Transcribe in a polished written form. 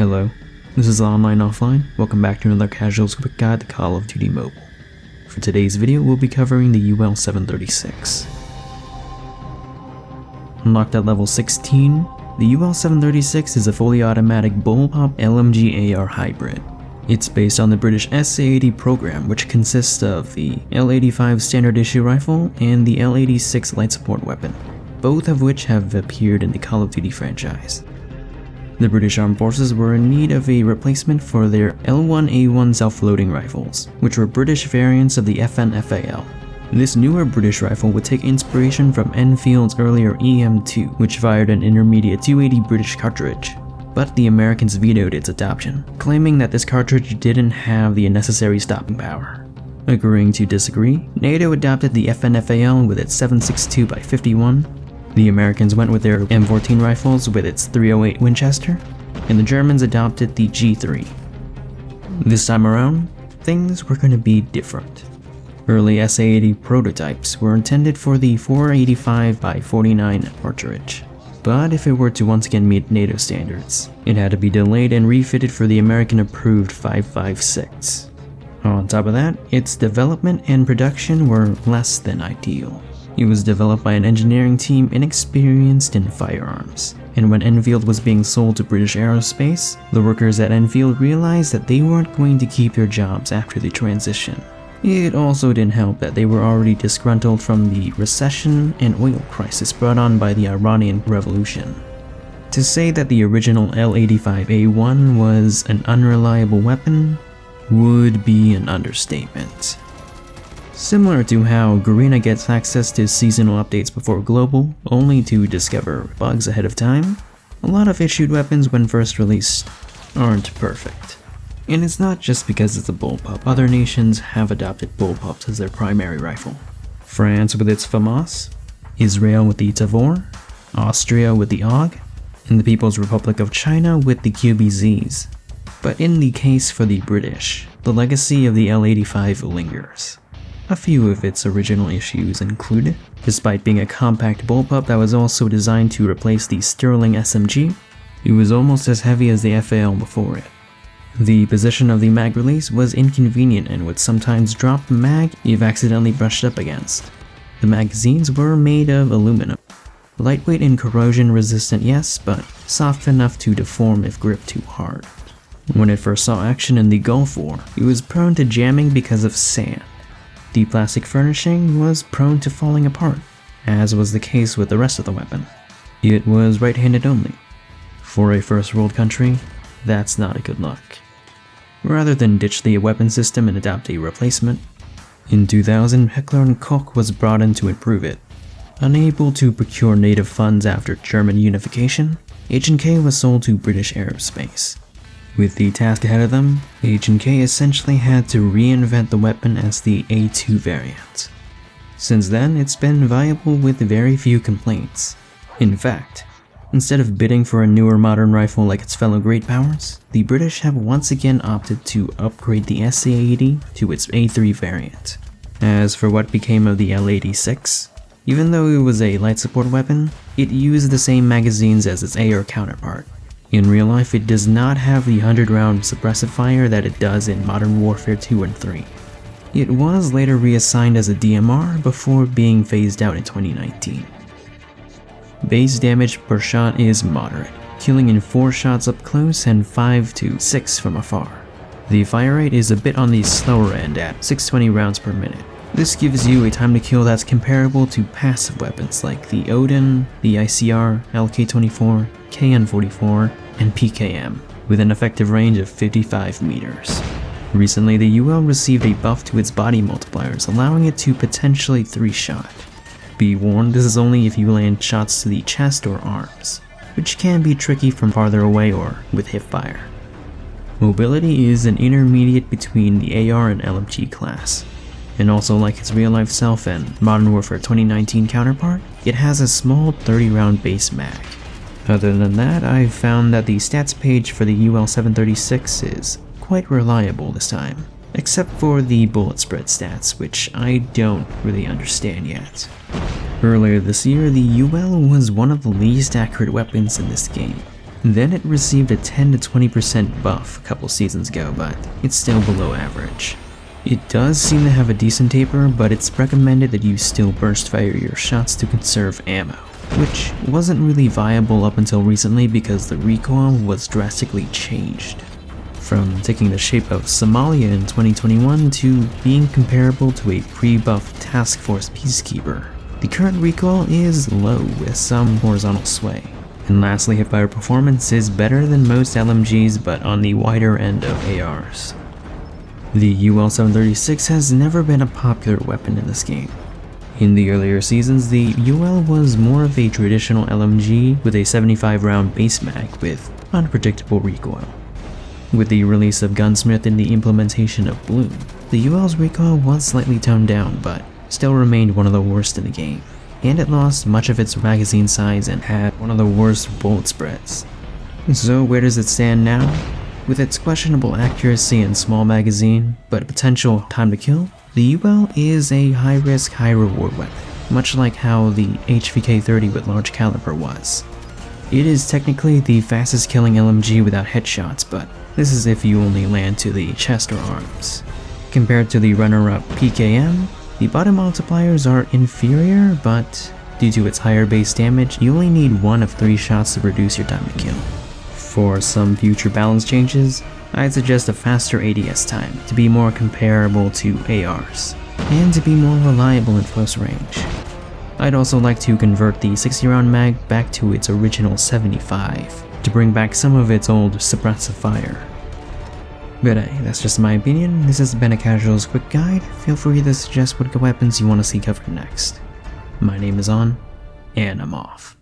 Hello, this is AnlineOffline. Welcome back to another casual quick guide to Call of Duty Mobile. For today's video, we'll be covering the UL736. Unlocked at level 16, the UL736 is a fully automatic bullpup LMG AR hybrid. It's based on the British SA-80 program, which consists of the L85 standard issue rifle and the L86 light support weapon, both of which have appeared in the Call of Duty franchise. The British Armed Forces were in need of a replacement for their L1A1 self-loading rifles, which were British variants of the FN-FAL. This newer British rifle would take inspiration from Enfield's earlier EM-2, which fired an intermediate 280 British cartridge, but the Americans vetoed its adoption, claiming that this cartridge didn't have the necessary stopping power. Agreeing to disagree, NATO adopted the FN-FAL with its 7.62x51. The Americans went with their M14 rifles with its .308 Winchester, and the Germans adopted the G3. This time around, things were going to be different. Early SA-80 prototypes were intended for the 485x49 cartridge, but if it were to once again meet NATO standards, it had to be delayed and refitted for the American-approved 5.56. On top of that, its development and production were less than ideal. It was developed by an engineering team inexperienced in firearms, and when Enfield was being sold to British Aerospace, the workers at Enfield realized that they weren't going to keep their jobs after the transition. It also didn't help that they were already disgruntled from the recession and oil crisis brought on by the Iranian Revolution. To say that the original L85A1 was an unreliable weapon would be an understatement. Similar to how Garena gets access to seasonal updates before global, only to discover bugs ahead of time, a lot of issued weapons when first released aren't perfect. And it's not just because it's a bullpup. Other nations have adopted bullpups as their primary rifle. France with its FAMAS, Israel with the Tavor, Austria with the AUG, and the People's Republic of China with the QBZs. But in the case for the British, the legacy of the L85 lingers. A few of its original issues include, despite being a compact bullpup that was also designed to replace the Sterling SMG, it was almost as heavy as the FAL before it. The position of the mag release was inconvenient and would sometimes drop the mag if accidentally brushed up against. The magazines were made of aluminum. Lightweight and corrosion resistant, yes, but soft enough to deform if gripped too hard. When it first saw action in the Gulf War, it was prone to jamming because of sand. The plastic furnishing was prone to falling apart, as was the case with the rest of the weapon. It was right-handed only. For a first world country, that's not a good look. Rather than ditch the weapon system and adopt a replacement, in 2000 Heckler & Koch was brought in to improve it. Unable to procure native funds after German unification, H&K was sold to British Aerospace. With the task ahead of them, H&K essentially had to reinvent the weapon as the A2 variant. Since then, it's been viable with very few complaints. In fact, instead of bidding for a newer modern rifle like its fellow great powers, the British have once again opted to upgrade the SA-80 to its A3 variant. As for what became of the L86, even though it was a light support weapon, it used the same magazines as its AR counterpart. In real life, it does not have the 100-round suppressive fire that it does in Modern Warfare 2 and 3. It was later reassigned as a DMR before being phased out in 2019. Base damage per shot is moderate, killing in 4 shots up close and 5 to 6 from afar. The fire rate is a bit on the slower end at 620 rounds per minute. This gives you a time to kill that's comparable to passive weapons like the Odin, the ICR, LK-24, KN-44, and PKM, with an effective range of 55 meters. Recently, the UL received a buff to its body multipliers, allowing it to potentially 3-shot. Be warned, this is only if you land shots to the chest or arms, which can be tricky from farther away or with hipfire. Mobility is an intermediate between the AR and LMG class. And also, like its real-life self and Modern Warfare 2019 counterpart, it has a small 30-round base mag. Other than that, I've found that the stats page for the UL736 is quite reliable this time, except for the bullet spread stats, which I don't really understand yet. Earlier this year, the UL was one of the least accurate weapons in this game, Then it received a 10 to 20% buff a couple seasons ago, but it's still below average. It does seem to have a decent taper, but it's recommended that you still burst fire your shots to conserve ammo, which wasn't really viable up until recently because the recoil was drastically changed. From taking the shape of Somalia in 2021 to being comparable to a pre-buff task force peacekeeper, the current recoil is low with some horizontal sway. And lastly, hipfire performance is better than most LMGs but on the wider end of ARs. The UL736 has never been a popular weapon in this game. In the earlier seasons, the UL was more of a traditional LMG with a 75 round base mag with unpredictable recoil. With the release of Gunsmith and the implementation of Bloom, the UL's recoil was slightly toned down but still remained one of the worst in the game, and it lost much of its magazine size and had one of the worst bullet spreads. So where does it stand now? With its questionable accuracy and small magazine, but potential time to kill, the UL is a high-risk, high-reward weapon, much like how the HVK-30 with large caliber was. It is technically the fastest killing LMG without headshots, but this is if you only land to the chest or arms. Compared to the runner-up PKM, the bottom multipliers are inferior, but due to its higher base damage, you only need 1 of 3 shots to reduce your time to kill. For some future balance changes, I'd suggest a faster ADS time to be more comparable to ARs, and to be more reliable in close range. I'd also like to convert the 60 round mag back to its original 75, to bring back some of its old suppressive fire. But hey, that's just my opinion. This has been a Casual's quick guide. Feel free to suggest what weapons you want to see covered next. My name is On, and I'm off.